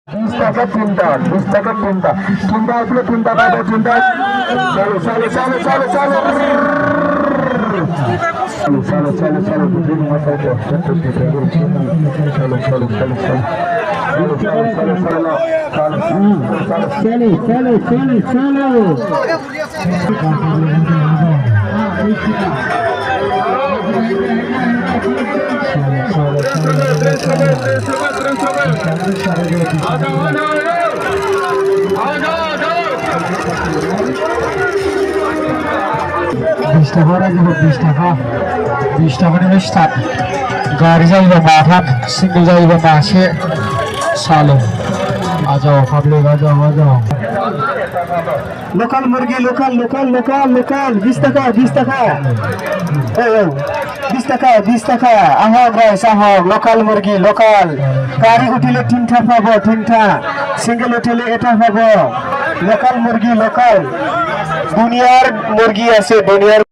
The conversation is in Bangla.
20 টাকা তিনটা, 20 টাকা তিনটা, তিনটা আসলে তিনটা পাবে, তিনটা চলো চলো চলো চলো চলো চলো চলো চলো বুঝিয়ে মাথায় চলো চলো চলো চলো চলো बीस टाका में स्टार्ट गाड़ी जाइए माथा सिंगल जाइए मासे सालो आ जाओ पब्लिक आ जाओ लोकल मुर्गी लोकल लोकल लोकल लोकल 20 টাকা 20 টাকা 20 টাকা 20 টাকা আহক গাইস আহক লোকাল মুরগি লোকাল গাড়ি উঠিলে তিনটা পাবো তিনটা সিঙ্গেল উঠিলে এটা পাবো লোকাল মুরগি লোকাল দুনিয়ার মুরগি আছে দুনিয়ার